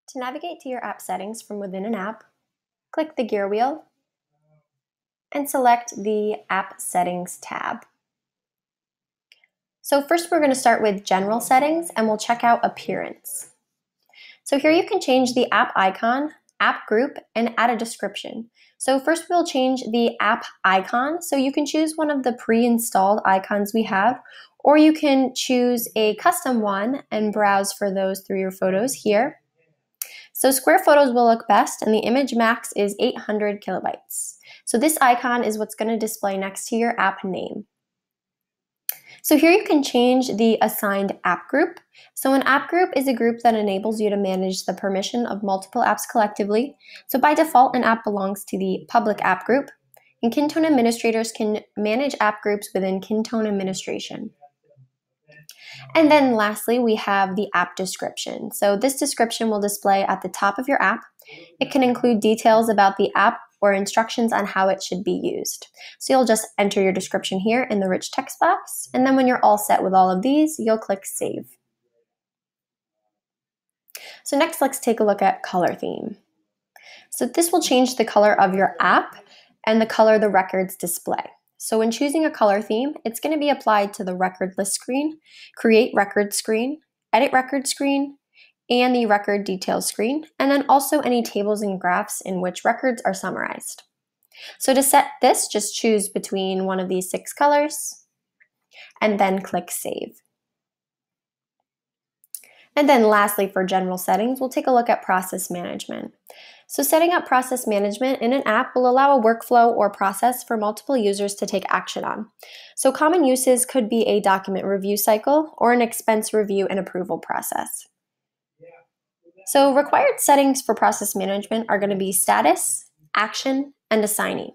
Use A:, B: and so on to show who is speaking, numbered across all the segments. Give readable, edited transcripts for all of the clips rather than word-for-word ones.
A: To navigate to your app settings from within an app, click the gear wheel and select the App Settings tab. So first we're going to start with General Settings and we'll check out Appearance. So here you can change the app icon, app group, and add a description. So first we'll change the app icon. So you can choose one of the pre-installed icons we have, or you can choose a custom one and browse for those through your photos here. So square photos will look best, and the image max is 800 kilobytes. So this icon is what's going to display next to your app name. So here you can change the assigned app group. So an app group is a group that enables you to manage the permission of multiple apps collectively. So by default, an app belongs to the public app group, and Kintone administrators can manage app groups within Kintone administration. And then lastly, we have the app description. So this description will display at the top of your app. It can include details about the app or instructions on how it should be used. So you'll just enter your description here in the rich text box, and then when you're all set with all of these, you'll click Save. So next, let's take a look at color theme. So this will change the color of your app and the color the records display. So when choosing a color theme, it's going to be applied to the record list screen, create record screen, edit record screen, and the record details screen, and then also any tables and graphs in which records are summarized. So to set this, just choose between one of these 6 colors, and then click Save. And then lastly, for general settings, we'll take a look at process management. So setting up process management in an app will allow a workflow or process for multiple users to take action on. So common uses could be a document review cycle or an expense review and approval process. So required settings for process management are going to be status, action, and assignee.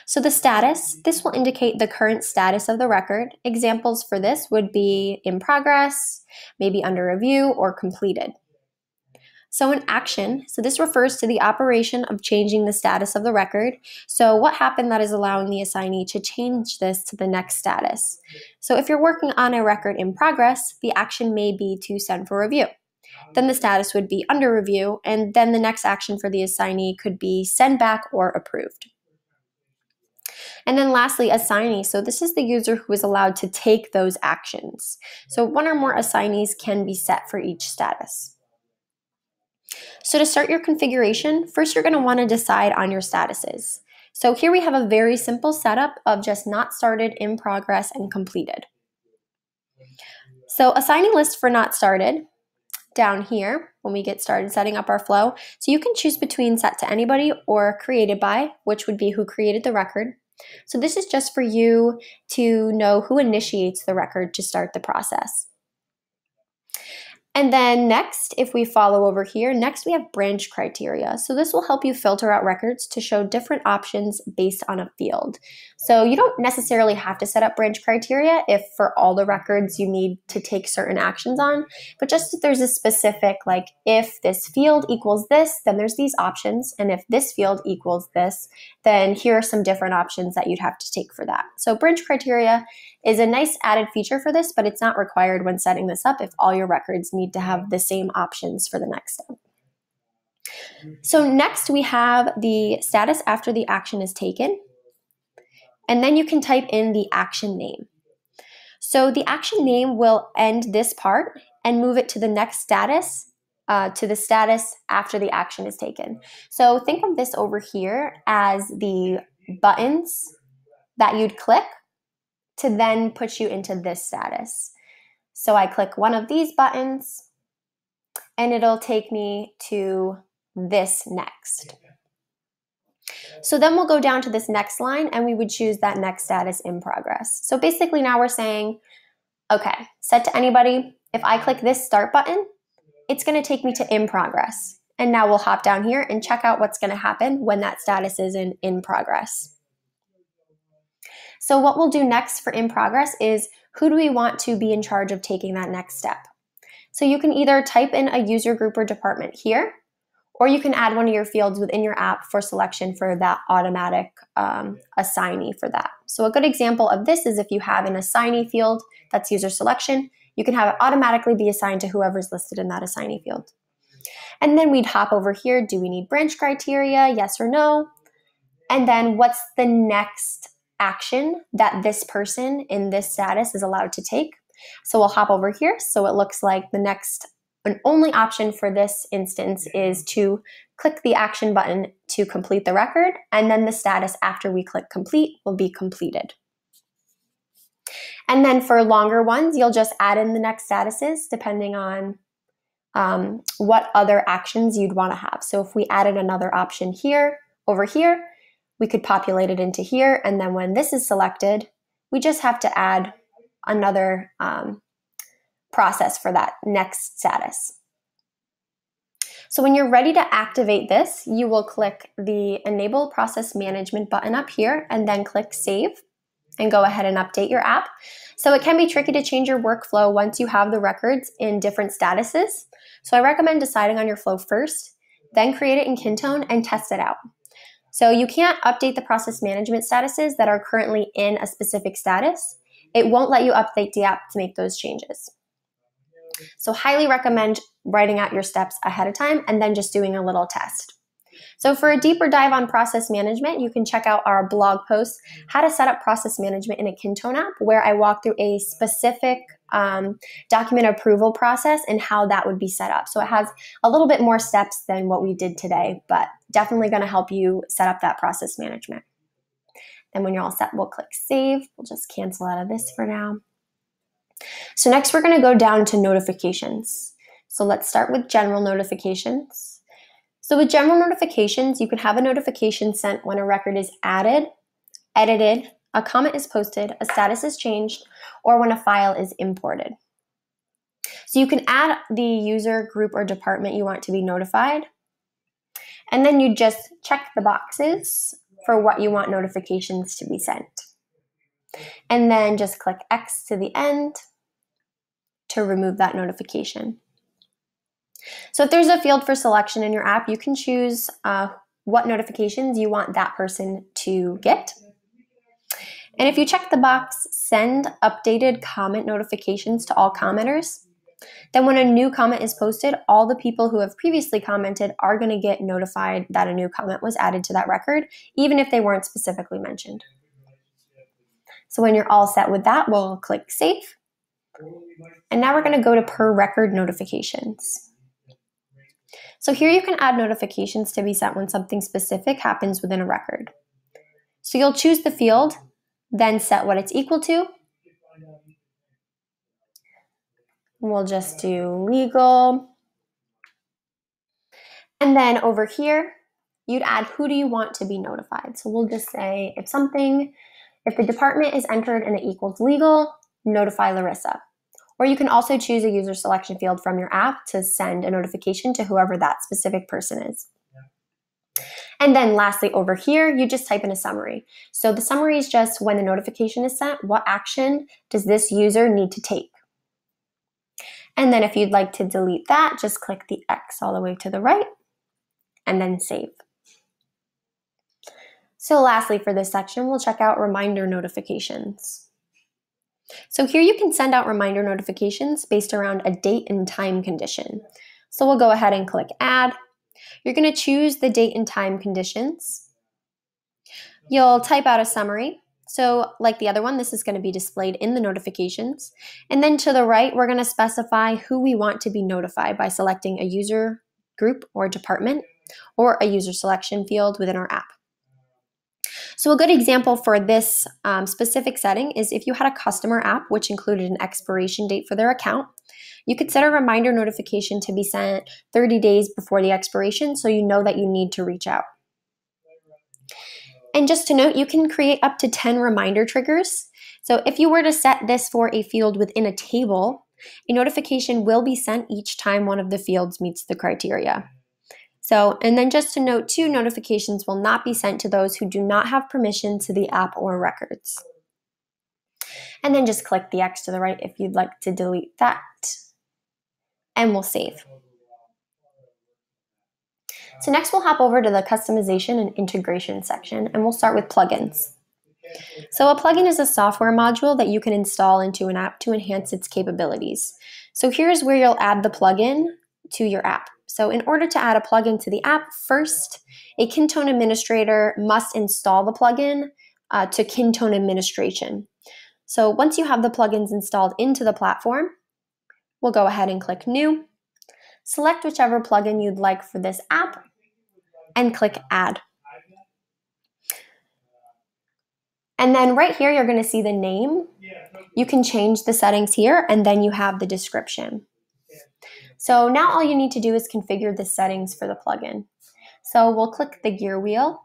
A: So the status, this will indicate the current status of the record. Examples for this would be in progress, maybe under review, or completed. So an action, so this refers to the operation of changing the status of the record. So what happened that is allowing the assignee to change this to the next status? So if you're working on a record in progress, the action may be to send for review. Then the status would be under review, and then the next action for the assignee could be send back or approved. And then lastly, assignee. So this is the user who is allowed to take those actions. So one or more assignees can be set for each status. So to start your configuration, first you're going to want to decide on your statuses. So here we have a very simple setup of just not started, in progress, and completed. So assigning list for not started, down here when we get started setting up our flow. So you can choose between set to anybody or created by, which would be who created the record. So this is just for you to know who initiates the record to start the process. And then next, if we follow over here, next we have branch criteria. So this will help you filter out records to show different options based on a field. So you don't necessarily have to set up branch criteria if for all the records you need to take certain actions on, but just if there's a specific, like if this field equals this, then there's these options. And if this field equals this, then here are some different options that you'd have to take for that. So branch criteria is a nice added feature for this, but it's not required when setting this up if all your records need to have the same options for the next step. So next we have the status after the action is taken, and then you can type in the action name. So the action name will end this part and move it to the next status, to the status after the action is taken. So think of this over here as the buttons that you'd click to then put you into this status. So I click one of these buttons and it'll take me to this next. So then we'll go down to this next line and we would choose that next status in progress. So basically now we're saying, okay, set to anybody. If I click this start button, it's going to take me to in progress. And now we'll hop down here and check out what's going to happen when that status is in progress. So what we'll do next for in progress is who do we want to be in charge of taking that next step? So you can either type in a user group or department here, or you can add one of your fields within your app for selection for that automatic assignee for that. So a good example of this is if you have an assignee field that's user selection, you can have it automatically be assigned to whoever's listed in that assignee field. And then we'd hop over here. Do we need branch criteria? Yes or no? And then what's the next action that this person in this status is allowed to take? So we'll hop over here. So it looks like the next and only option for this instance is to click the action button to complete the record, and then the status after we click complete will be completed. And then for longer ones, you'll just add in the next statuses depending on what other actions you'd want to have. So if we added another option here, over here, we could populate it into here, and then when this is selected, we just have to add another process for that next status. So when you're ready to activate this, you will click the Enable Process Management button up here and then click Save and go ahead and update your app. So it can be tricky to change your workflow once you have the records in different statuses. So I recommend deciding on your flow first, then create it in Kintone and test it out. So you can't update the process management statuses that are currently in a specific status. It won't let you update the app to make those changes. So highly recommend writing out your steps ahead of time and then just doing a little test. So for a deeper dive on process management, you can check out our blog post, How to Set Up Process Management in a Kintone App, where I walk through a specific document approval process and how that would be set up. So it has a little bit more steps than what we did today, but definitely going to help you set up that process management. Then when you're all set, we'll click Save. We'll just cancel out of this for now. So next we're going to go down to notifications. So let's start with general notifications. So with general notifications, you can have a notification sent when a record is added, edited, a comment is posted, a status is changed, or when a file is imported. So you can add the user, group, or department you want to be notified, and then you just check the boxes for what you want notifications to be sent. And then just click X to the end to remove that notification. So if there's a field for selection in your app, you can choose what notifications you want that person to get. And if you check the box, send updated comment notifications to all commenters, then when a new comment is posted, all the people who have previously commented are going to get notified that a new comment was added to that record, even if they weren't specifically mentioned. So when you're all set with that, we'll click Save. And now we're going to go to per record notifications. So here you can add notifications to be sent when something specific happens within a record. So you'll choose the field, then set what it's equal to. We'll just do legal. And then over here, you'd add who do you want to be notified. So we'll just say if the department is entered and it equals legal, notify Larissa. Or you can also choose a user selection field from your app to send a notification to whoever that specific person is. And then lastly, over here, you just type in a summary. So the summary is just when the notification is sent, what action does this user need to take? And then if you'd like to delete that, just click the X all the way to the right and then save. So lastly, for this section, we'll check out reminder notifications. So here you can send out reminder notifications based around a date and time condition. So we'll go ahead and click Add. You're going to choose the date and time conditions. You'll type out a summary. So like the other one, this is going to be displayed in the notifications. And then to the right, we're going to specify who we want to be notified by selecting a user, group, or department, or a user selection field within our app. So a good example for this specific setting is if you had a customer app which included an expiration date for their account, you could set a reminder notification to be sent 30 days before the expiration so you know that you need to reach out. And just to note, you can create up to 10 reminder triggers. So if you were to set this for a field within a table, a notification will be sent each time one of the fields meets the criteria. So, and then just to note too, notifications will not be sent to those who do not have permission to the app or records. And then just click the X to the right if you'd like to delete that. And we'll save. So next we'll hop over to the customization and integration section, and we'll start with plugins. So a plugin is a software module that you can install into an app to enhance its capabilities. So here's where you'll add the plugin to your app. So in order to add a plugin to the app, first, a Kintone administrator must install the plugin to Kintone administration. So once you have the plugins installed into the platform, we'll go ahead and click New, select whichever plugin you'd like for this app, and click Add. And then right here, you're going to see the name. You can change the settings here, and then you have the description. So now all you need to do is configure the settings for the plugin. So we'll click the gear wheel.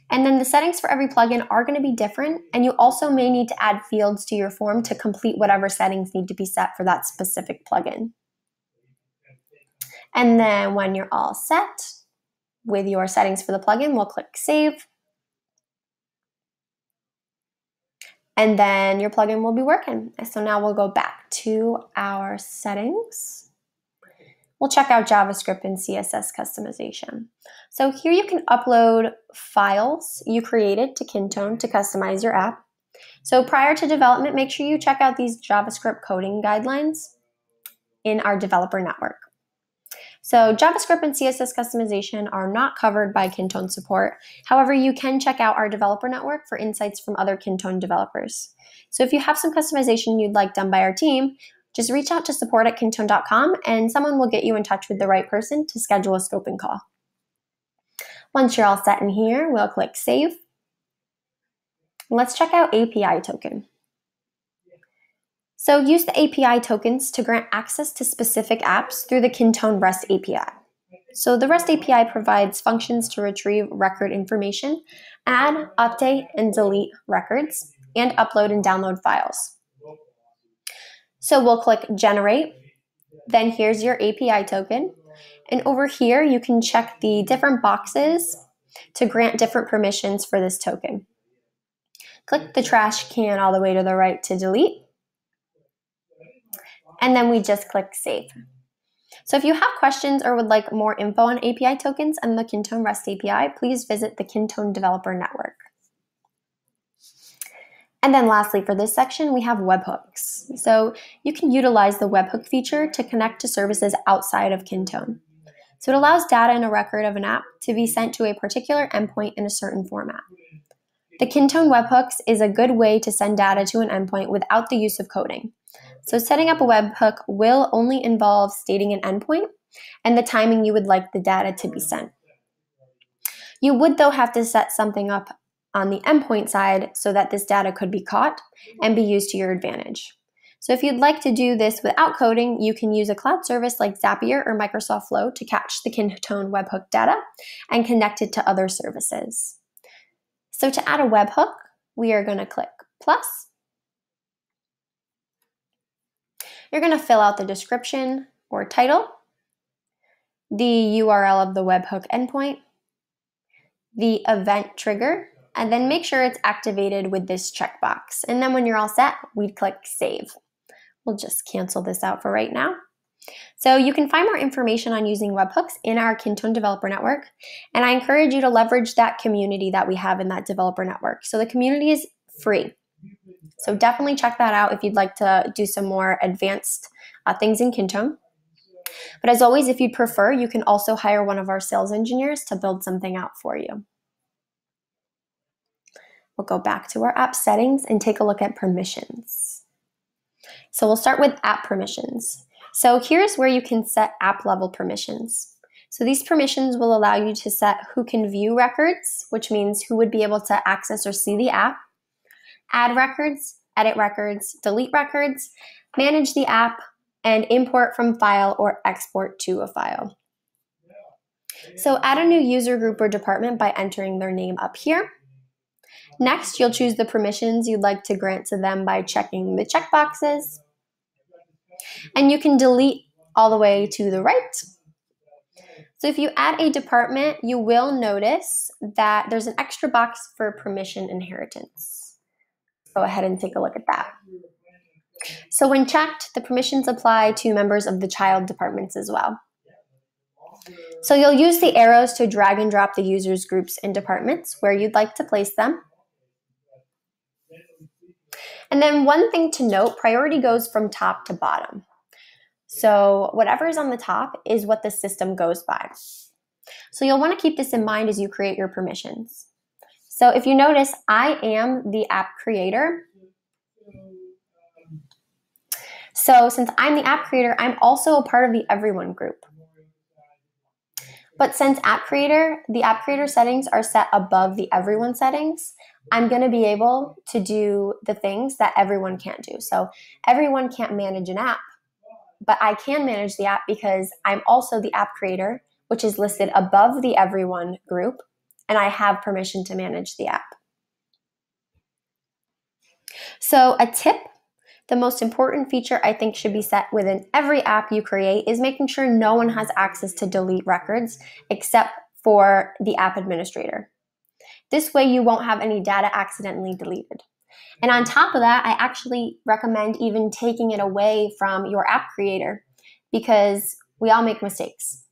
A: And then the settings for every plugin are going to be different, and you also may need to add fields to your form to complete whatever settings need to be set for that specific plugin. And then when you're all set with your settings for the plugin, we'll click Save. And then your plugin will be working. So now we'll go back to our settings. We'll check out JavaScript and CSS customization. So here you can upload files you created to Kintone to customize your app. So prior to development, make sure you check out these JavaScript coding guidelines in our developer network. So JavaScript and CSS customization are not covered by Kintone support. However, you can check out our developer network for insights from other Kintone developers. So if you have some customization you'd like done by our team, just reach out to support@kintone.com and someone will get you in touch with the right person to schedule a scoping call. Once you're all set in here, we'll click Save. Let's check out API token. So use the API tokens to grant access to specific apps through the Kintone REST API. So the REST API provides functions to retrieve record information, add, update, and delete records, and upload and download files. So we'll click Generate. Then here's your API token. And over here, you can check the different boxes to grant different permissions for this token. Click the trash can all the way to the right to delete. And then we just click Save. So if you have questions or would like more info on API tokens and the Kintone REST API, please visit the Kintone Developer Network. And then lastly, for this section, we have webhooks. So you can utilize the webhook feature to connect to services outside of Kintone. So it allows data in a record of an app to be sent to a particular endpoint in a certain format. The Kintone webhooks is a good way to send data to an endpoint without the use of coding. So setting up a webhook will only involve stating an endpoint and the timing you would like the data to be sent. You would, though, have to set something up on the endpoint side so that this data could be caught and be used to your advantage. So if you'd like to do this without coding, you can use a cloud service like Zapier or Microsoft Flow to catch the Kintone webhook data and connect it to other services. So to add a webhook, we are going to click plus. You're going to fill out the description or title, the URL of the webhook endpoint, the event trigger, and then make sure it's activated with this checkbox. And then when you're all set, we'd click Save. We'll just cancel this out for right now. So you can find more information on using webhooks in our Kintone Developer Network, and I encourage you to leverage that community that we have in that developer network. So the community is free. So definitely check that out if you'd like to do some more advanced things in Kintone. But as always, if you'd prefer, you can also hire one of our sales engineers to build something out for you. We'll go back to our app settings and take a look at permissions. So we'll start with app permissions. So here's where you can set app level permissions. So these permissions will allow you to set who can view records, which means who would be able to access or see the app, add records, edit records, delete records, manage the app, and import from file or export to a file. So add a new user group or department by entering their name up here. Next, you'll choose the permissions you'd like to grant to them by checking the checkboxes. And you can delete all the way to the right. So if you add a department, you will notice that there's an extra box for permission inheritance. Go ahead and take a look at that. So when checked, the permissions apply to members of the child departments as well. So you'll use the arrows to drag and drop the users' groups and departments where you'd like to place them. And then one thing to note, priority goes from top to bottom. So whatever is on the top is what the system goes by. So you'll want to keep this in mind as you create your permissions. So if you notice, I am the app creator. So since I'm the app creator, I'm also a part of the everyone group. But since the app creator settings are set above the everyone settings, I'm going to be able to do the things that everyone can't do. So everyone can't manage an app, but I can manage the app because I'm also the app creator, which is listed above the everyone group, and I have permission to manage the app. So a tip, the most important feature I think should be set within every app you create is making sure no one has access to delete records except for the app administrator. This way you won't have any data accidentally deleted. And on top of that, I actually recommend even taking it away from your app creator because we all make mistakes.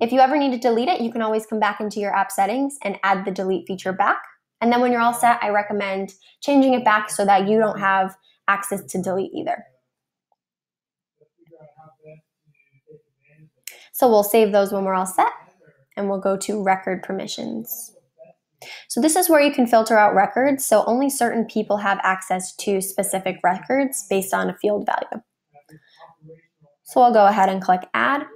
A: If you ever need to delete it, you can always come back into your app settings and add the delete feature back. And then when you're all set, I recommend changing it back so that you don't have access to delete either. So we'll save those when we're all set, and we'll go to record permissions. So this is where you can filter out records, so only certain people have access to specific records based on a field value. So I'll go ahead and click add.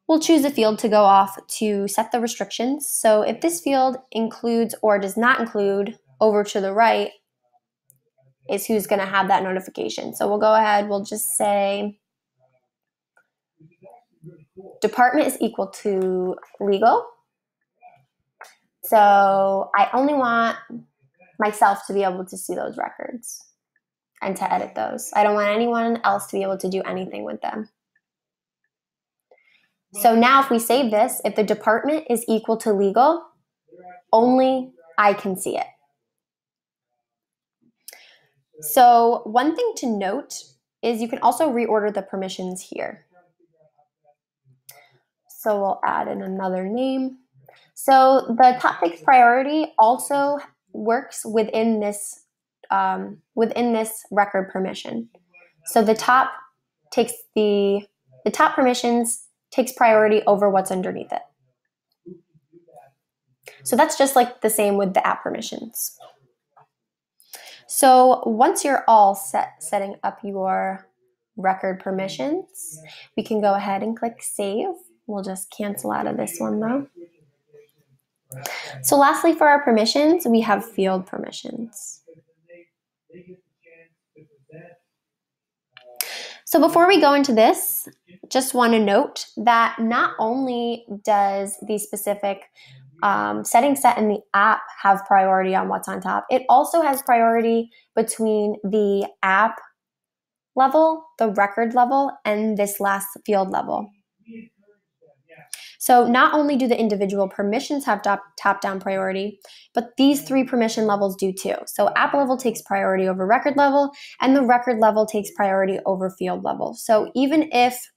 A: We'll choose a field to go off to set the restrictions. So if this field includes or does not include, over to the right is who's going to have that notification. So we'll go ahead, we'll just say department is equal to legal. So I only want myself to be able to see those records and to edit those. I don't want anyone else to be able to do anything with them. So now if we save this, if the department is equal to legal, only I can see it. So one thing to note is you can also reorder the permissions here. So we'll add in another name. So the top takes priority also works within this record permission. So the top permissions takes priority over what's underneath it. So that's just like the same with the app permissions. So once you're all setting up your record permissions, we can go ahead and click save. We'll just cancel out of this one though. So lastly, for our permissions, we have field permissions. So before we go into this, just want to note that not only does the specific setting set in the app have priority on what's on top, it also has priority between the app level, the record level, and this last field level. So not only do the individual permissions have top-down priority, but these three permission levels do too. So app level takes priority over record level, and the record level takes priority over field level. So even if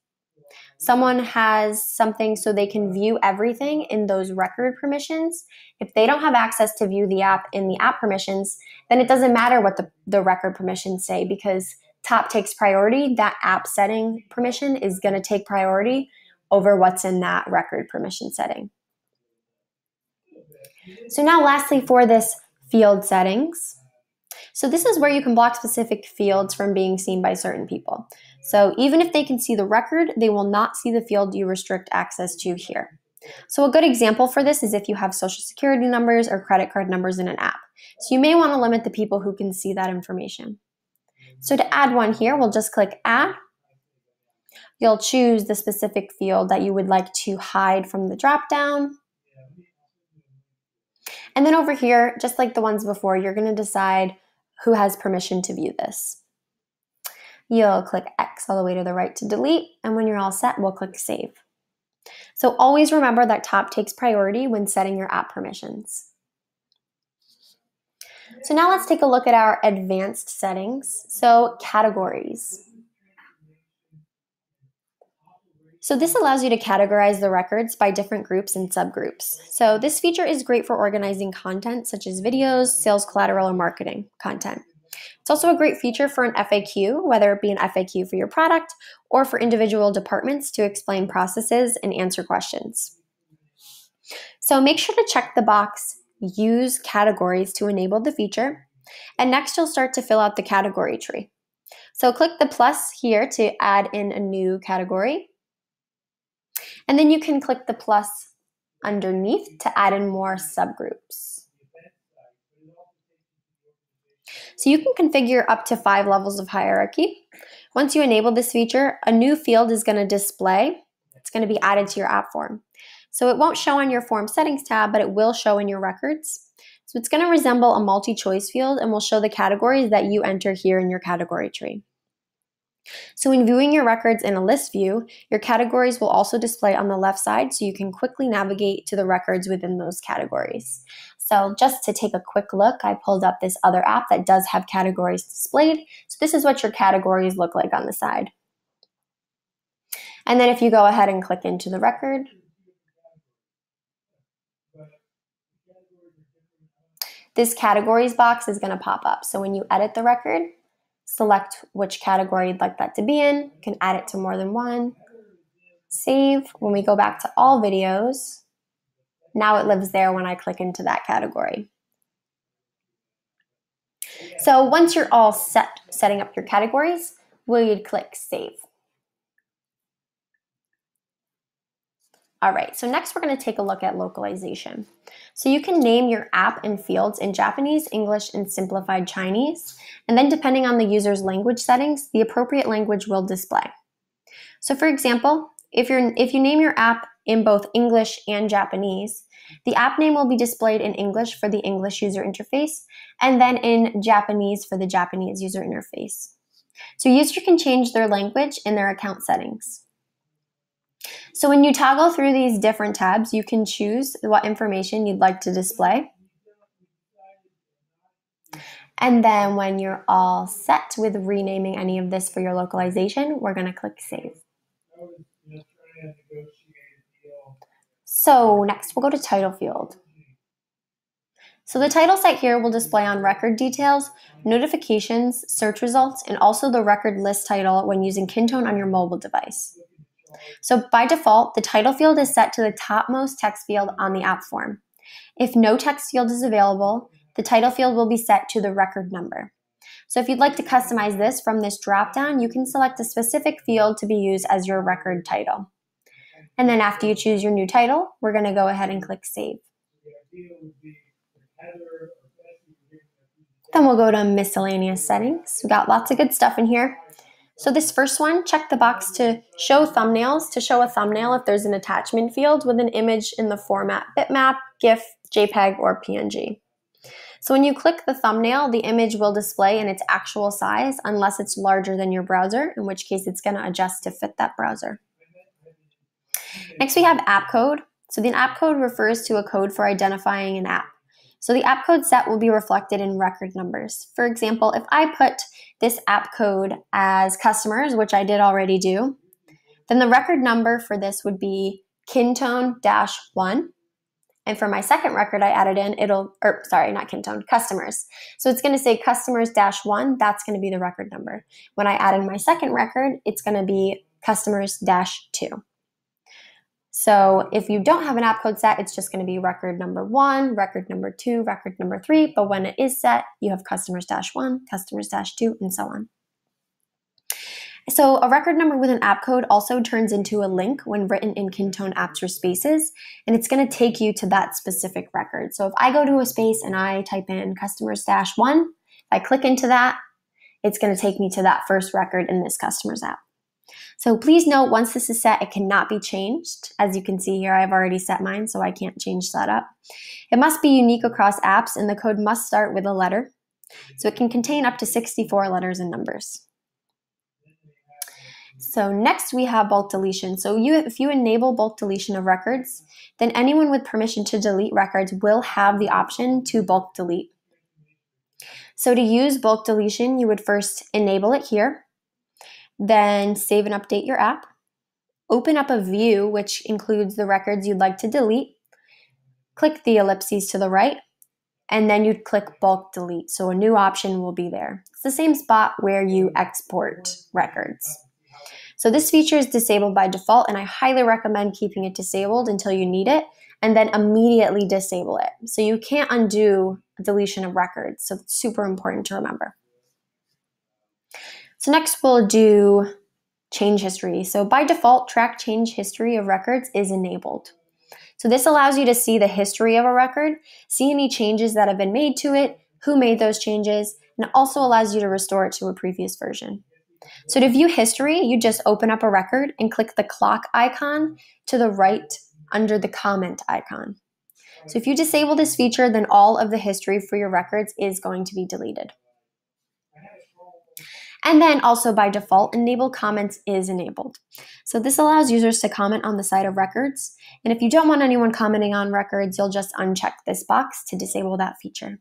A: someone has something so they can view everything in those record permissions, if they don't have access to view the app in the app permissions, then it doesn't matter what the record permissions say because top takes priority. That app setting permission is going to take priority over what's in that record permission setting. So now lastly for this field settings. So this is where you can block specific fields from being seen by certain people. So even if they can see the record, they will not see the field you restrict access to here. So a good example for this is if you have social security numbers or credit card numbers in an app. So you may want to limit the people who can see that information. So to add one here, we'll just click add. You'll choose the specific field that you would like to hide from the dropdown. And then over here, just like the ones before, you're going to decide who has permission to view this. You'll click X all the way to the right to delete, and when you're all set, we'll click save. So always remember that top takes priority when setting your app permissions. So now let's take a look at our advanced settings. So categories. So this allows you to categorize the records by different groups and subgroups. So this feature is great for organizing content such as videos, sales collateral, or marketing content. It's also a great feature for an FAQ, whether it be an FAQ for your product or for individual departments to explain processes and answer questions. So make sure to check the box Use Categories to enable the feature, and next you'll start to fill out the category tree. So click the plus here to add in a new category, and then you can click the plus underneath to add in more subgroups. So you can configure up to 5 levels of hierarchy. Once you enable this feature, a new field is going to display. It's going to be added to your app form. So it won't show on your form settings tab, but it will show in your records. So it's going to resemble a multi-choice field and will show the categories that you enter here in your category tree. So when viewing your records in a list view, your categories will also display on the left side so you can quickly navigate to the records within those categories. So just to take a quick look, I pulled up this other app that does have categories displayed. So this is what your categories look like on the side. And then if you go ahead and click into the record, this categories box is going to pop up. So when you edit the record, select which category you'd like that to be in. You can add it to more than one. Save. When we go back to all videos, now it lives there when I click into that category. So once you're all setting up your categories, we'd click Save. All right, so next we're going to take a look at localization. So you can name your app and fields in Japanese, English, and simplified Chinese, and then depending on the user's language settings, the appropriate language will display. So for example, if you name your app in both English and Japanese, the app name will be displayed in English for the English user interface, and then in Japanese for the Japanese user interface. So a user can change their language in their account settings. So when you toggle through these different tabs, you can choose what information you'd like to display. And then when you're all set with renaming any of this for your localization, we're going to click Save. So next we'll go to title field. So the title set here will display on record details, notifications, search results, and also the record list title when using Kintone on your mobile device. So by default, the title field is set to the topmost text field on the app form. If no text field is available, the title field will be set to the record number. So if you'd like to customize this from this dropdown, you can select a specific field to be used as your record title. And then after you choose your new title, we're going to go ahead and click Save. Then we'll go to miscellaneous settings. We've got lots of good stuff in here. So this first one, check the box to show thumbnails, to show a thumbnail if there's an attachment field with an image in the format bitmap, GIF, JPEG, or PNG. So when you click the thumbnail, the image will display in its actual size unless it's larger than your browser, in which case it's going to adjust to fit that browser. Next we have app code. So the app code refers to a code for identifying an app. So the app code set will be reflected in record numbers. For example, if I put this app code as customers, which I did already do, then the record number for this would be Kintone-1. And for my second record I added in, not Kintone, customers. So it's going to say customers-1, that's going to be the record number. When I add in my second record, it's going to be customers-2. So if you don't have an app code set, it's just going to be record number 1, record number 2, record number 3. But when it is set, you have customers-1, customers-2, and so on. So a record number with an app code also turns into a link when written in Kintone apps or spaces, and it's going to take you to that specific record. So if I go to a space and I type in customers-1, if I click into that, it's going to take me to that first record in this customer's app. So please note, once this is set, it cannot be changed. As you can see here, I've already set mine, so I can't change that up. It must be unique across apps, and the code must start with a letter. So it can contain up to 64 letters and numbers. So next we have bulk deletion. So if you enable bulk deletion of records, then anyone with permission to delete records will have the option to bulk delete. So to use bulk deletion, you would first enable it here. Then save and update your app. Open up a view which includes the records you'd like to delete. Click the ellipses to the right. and then you'd click bulk delete. So a new option will be there. It's the same spot where you export records. So this feature is disabled by default, and I highly recommend keeping it disabled until you need it, and then immediately disable it. So you can't undo deletion of records, so it's super important to remember. So next we'll do change history. So by default, track change history of records is enabled. So this allows you to see the history of a record, see any changes that have been made to it, who made those changes, and it also allows you to restore it to a previous version. So to view history, you just open up a record and click the clock icon to the right under the comment icon. So if you disable this feature, then all of the history for your records is going to be deleted. And then also by default, enable comments is enabled. So this allows users to comment on the side of records. And if you don't want anyone commenting on records, you'll just uncheck this box to disable that feature.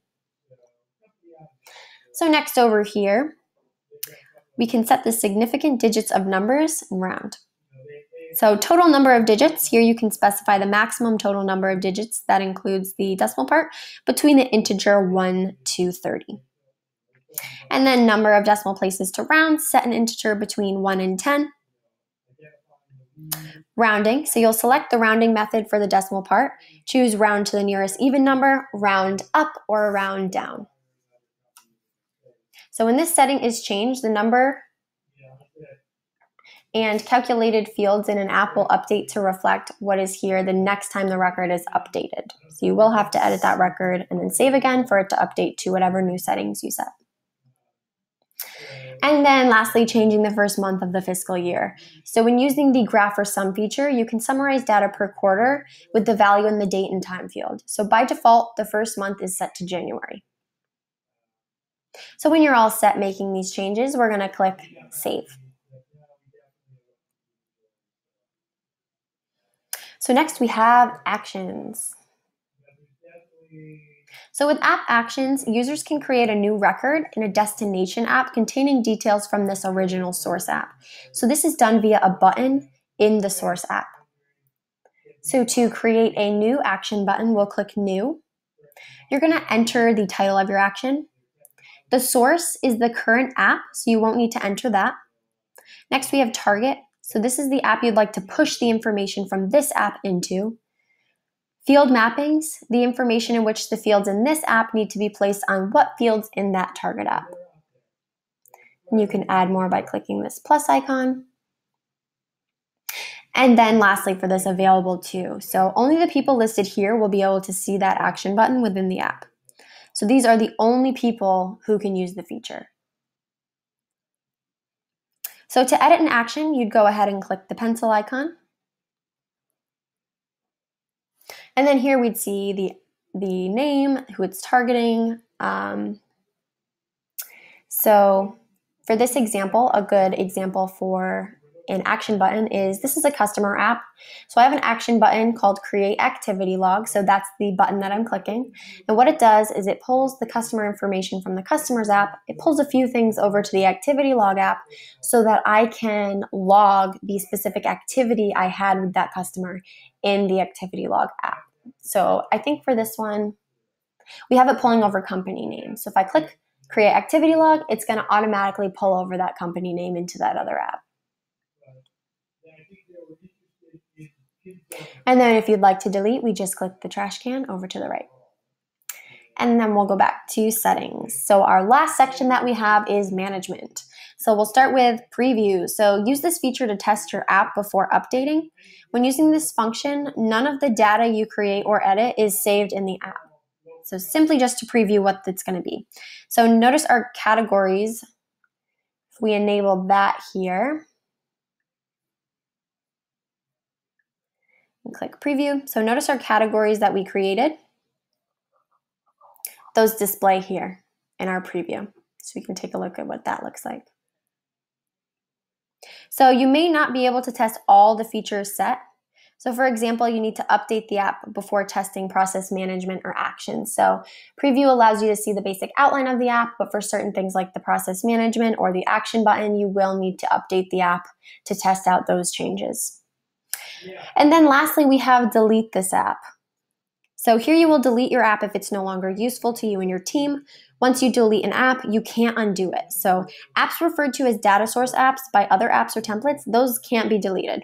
A: So next over here, we can set the significant digits of numbers and round. So total number of digits, here you can specify the maximum total number of digits, that includes the decimal part, between the integer 1 to 30. And then number of decimal places to round, set an integer between 1 and 10. Rounding, so you'll select the rounding method for the decimal part, choose round to the nearest even number, round up, or round down. So when this setting is changed, the number and calculated fields in an app will update to reflect what is here the next time the record is updated. So you will have to edit that record and then save again for it to update to whatever new settings you set. And then lastly, changing the first month of the fiscal year. So when using the graph or sum feature, you can summarize data per quarter with the value in the date and time field. So by default, the first month is set to January. So when you're all set making these changes, we're going to click Save. So next we have actions. So with app actions, users can create a new record in a destination app containing details from this original source app. So this is done via a button in the source app. So to create a new action button, we'll click New. You're going to enter the title of your action. The source is the current app, so you won't need to enter that. Next we have Target. So this is the app you'd like to push the information from this app into. Field mappings, the information in which the fields in this app need to be placed on what fields in that target app. And you can add more by clicking this plus icon. And then lastly for this, available to. So only the people listed here will be able to see that action button within the app. So these are the only people who can use the feature. So to edit an action, you'd go ahead and click the pencil icon. And then here we'd see the name, who it's targeting. So for this example, a good example for an action button is, this is a customer app. So I have an action button called Create Activity Log. So that's the button that I'm clicking. And what it does is it pulls the customer information from the customer's app. It pulls a few things over to the Activity Log app so that I can log the specific activity I had with that customer in the Activity Log app. So I think for this one, we have it pulling over company name. So if I click Create Activity Log, it's going to automatically pull over that company name into that other app. And then if you'd like to delete, we just click the trash can over to the right. And then we'll go back to settings. So our last section that we have is management. So we'll start with preview. So use this feature to test your app before updating. When using this function, none of the data you create or edit is saved in the app. So simply just to preview what it's going to be. So notice our categories. If we enable that here, and click preview. So notice our categories that we created. Those display here in our preview. So we can take a look at what that looks like. So you may not be able to test all the features set. So for example, you need to update the app before testing process management or actions. So preview allows you to see the basic outline of the app, but for certain things like the process management or the action button, you will need to update the app to test out those changes. And then lastly, we have delete this app. So here you will delete your app if it's no longer useful to you and your team. Once you delete an app, you can't undo it. So apps referred to as data source apps by other apps or templates, those can't be deleted.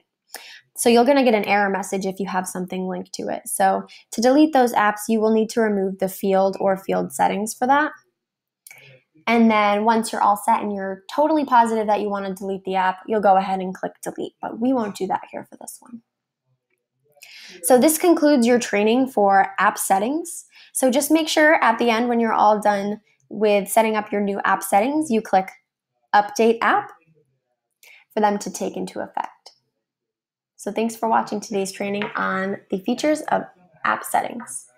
A: So you're going to get an error message if you have something linked to it. So to delete those apps, you will need to remove the field or field settings for that. And then once you're all set and you're totally positive that you want to delete the app, you'll go ahead and click delete, but we won't do that here for this one. So this concludes your training for app settings. So just make sure at the end when you're all done with setting up your new app settings, you click update app for them to take into effect. So thanks for watching today's training on the features of app settings.